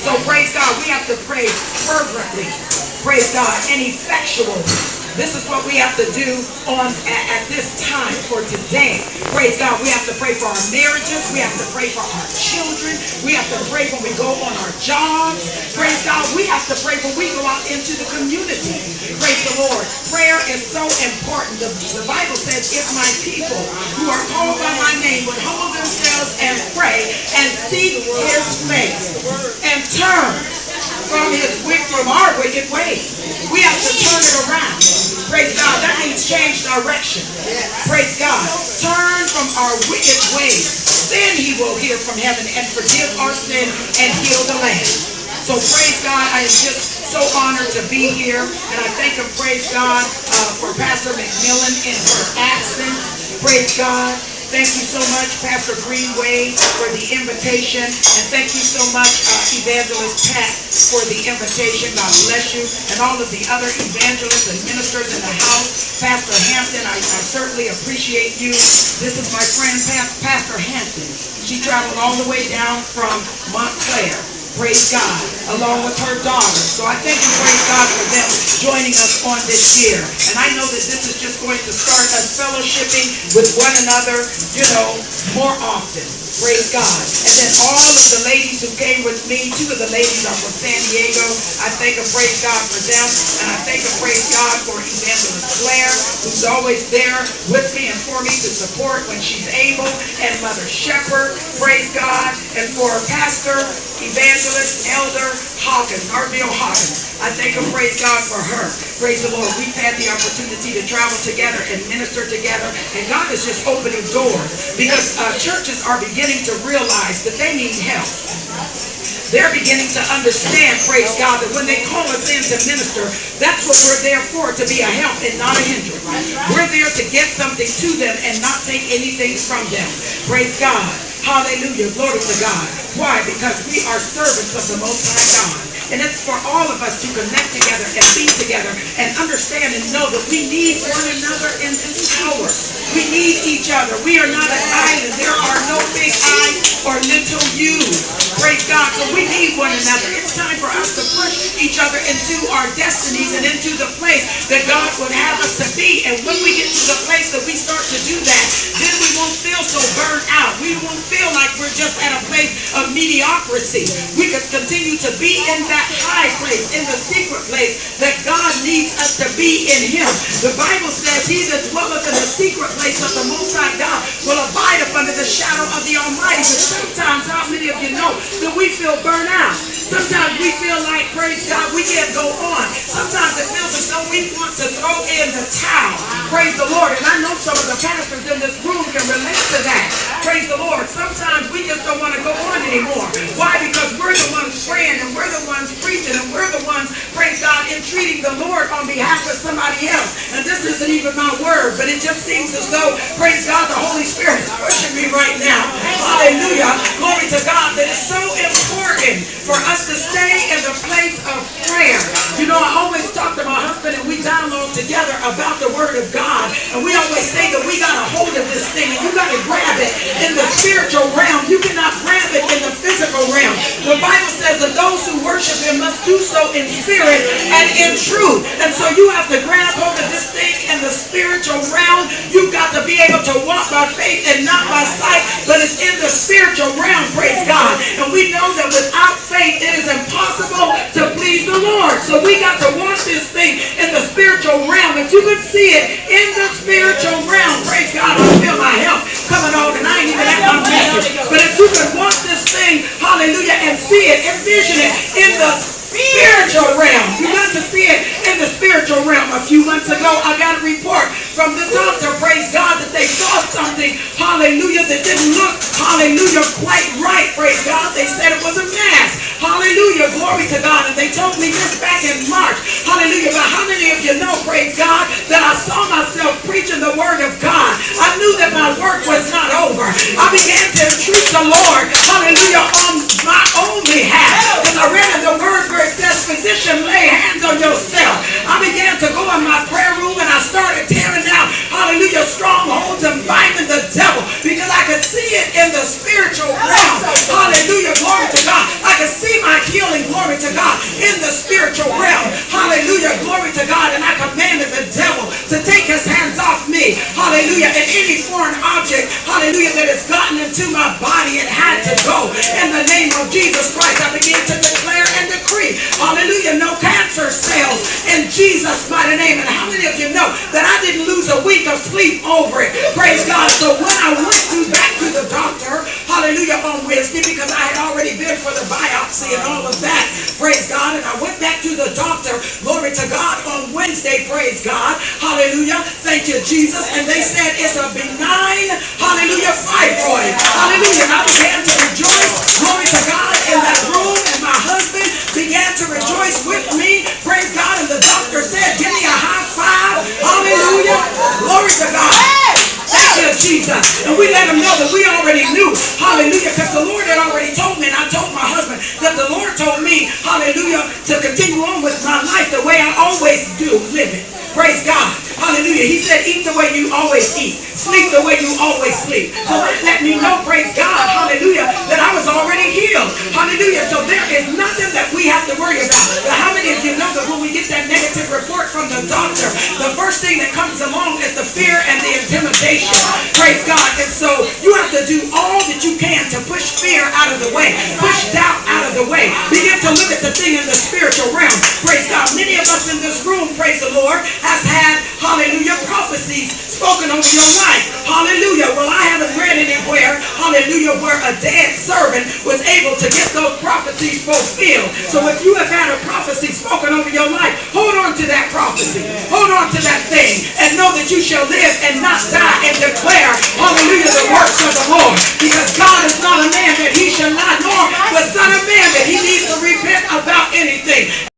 So praise God, we have to pray fervently. Praise God, and effectual. This is what we have to do at this time for today. Praise God. We have to pray for our marriages. We have to pray for our children. We have to pray when we go on our jobs. Praise God. We have to pray when we go out into the community. Praise the Lord. Prayer is so important. The Bible says, if my people who are called by my name would humble themselves and pray and seek his face and turn from our wicked ways. We have to turn it around. Praise God. That means change direction. Praise God. Turn from our wicked ways. Then he will hear from heaven and forgive our sin and heal the land. So praise God. I am just so honored to be here. And I thank and praise God for Pastor McMillan in her absence. Praise God. Thank you so much, Pastor Greenway, for the invitation. And thank you so much, Evangelist Pat, for the invitation. God bless you. And all of the other evangelists and ministers in the house. Pastor Hampton, I certainly appreciate you. This is my friend, Pastor Hampton. She traveled all the way down from Montclair. Praise God, along with her daughter. So I thank and praise God for them joining us on this year. And I know that this is just going to start us fellowshipping with one another, more often. Praise God. And then all of the ladies who came with me, 2 of the ladies are from San Diego. I thank and praise God for them. And I thank and praise God for Evangelist Claire, who's always there with me and for me to support when she's able. And Mother Shepherd, praise God. And for Pastor, Evangelist, Elder Hawkins, Arville Hawkins. I thank and praise God for her. Praise the Lord. We've had the opportunity to travel together and minister together. And God is just opening doors because churches are beginning to realize that they need help. They're beginning to understand, praise God, that when they call us in to minister, that's what we're there for, to be a help and not a hindrance. We're there to get something to them and not take anything from them. Praise God. Hallelujah. Glory to God. Why? Because we are servants of the Most High God. And it's for all of us to connect together and be together and understand and know that we need one another in this hour. We need each other. We are not an island. There are no big I or little you. Praise God. So we need one another. It's time for us to push each other into our destinies and into the place that God would have us to be. And when we get to the place that we start to do that, then we won't feel so burnt out. We won't feel like we're just at a place of mediocrity. We could continue to be in that high place, in the secret place that God needs us to be in him. The Bible says, he that dwelleth in the secret place of the Most High God will abide up under the shadow of the Almighty. But sometimes, how many of you know that we feel burnt out? Sometimes we feel like, praise God, we can't go on. Sometimes it feels as though we want to throw in the towel. Praise the Lord. And I know some of the pastors in this room can relate to that. Praise the Lord. Sometimes we just don't want to go on anymore. Why? Because we're the ones praying and we're the ones preaching and we're the ones, praise God, entreating the Lord on behalf of somebody else. And this isn't even my word, but it just seems as though, praise God, the Holy Spirit is pushing me right now. Hallelujah. Glory to God. That it's so important for us to stay in the place of prayer. I always talk to my husband and we download together about the Word of God. And we always say that we got a hold of this thing and you got to grab it in the spiritual realm. You cannot grab it in the physical realm. The Bible says that those who worship him must do so in spirit and in truth. And so you have to grab hold of this thing in the spiritual realm. You've got to be able to walk by faith and not by sight, but it's in the spiritual realm, praise God. And we know that without faith it is impossible to please the Lord. So we got to walk this thing in the spiritual realm. If you could see it in the spiritual realm, praise God, I feel my help coming on, and I ain't even at my message. But if you could walk this thing, hallelujah, and see it, envision it in the spiritual realm. You got to see it in the spiritual realm. A few months ago, I got a report from the doctor, praise God, that they saw something, hallelujah, that didn't look, hallelujah, quite right, praise God. They said it was a mass. Hallelujah, glory to God. And they told me this back in March. Hallelujah. But how many of you know, praise God, that I saw myself preaching the Word of God? I knew that my work was not over. I began to entreat the Lord, hallelujah, on my own behalf. Because I read in the Word where it says, physician, lay hands on yourself. I began to go in my prayer room and I started tearing down, hallelujah, strongholds and binding the devil. Because I could see it in the spiritual realm. Hallelujah, glory to God. I could see my healing went for the biopsy and all of that. Praise God. And I went back to the doctor, glory to God, on Wednesday. Praise God. Hallelujah. Thank you, Jesus. And they said it's a benign, hallelujah, fibroid. Hallelujah. I began to rejoice, glory to God, in that room. And my husband began to rejoice with me. Praise God. And the doctor said, give me a high five. Hallelujah. Glory to God. Thank you, Jesus. And we let him know that we already knew. Hallelujah. Because the Lord had already told me, and I told my husband that the Lord told me, hallelujah, to continue on with my life the way I always do live it. Praise God. Hallelujah. He said, eat the way you always eat. Sleep the way you always sleep. So that let me know, praise God, hallelujah, that I was already healed. Hallelujah. So there is nothing that we have to worry about. But how many of you know that when we get that negative report from the doctor, the first thing that comes along is the fear and the intimidation. Praise God. And so you have to do all that you can to push fear out of the way. Push doubt out of the way. Begin to look at the thing in the spiritual realm. Praise God. Many of us in this room, praise the Lord, has had, hallelujah, prophecies spoken over your life. Hallelujah. Well, I haven't read anywhere, hallelujah, where a dead servant was able to get those prophecies fulfilled. So if you have had a prophecy spoken over your life, hold on to that prophecy. Hold on to that thing and know that you shall live and not die and declare, hallelujah, the works of the Lord. Because God is not a man that he shall not, nor the son of man that he needs to repent about anything.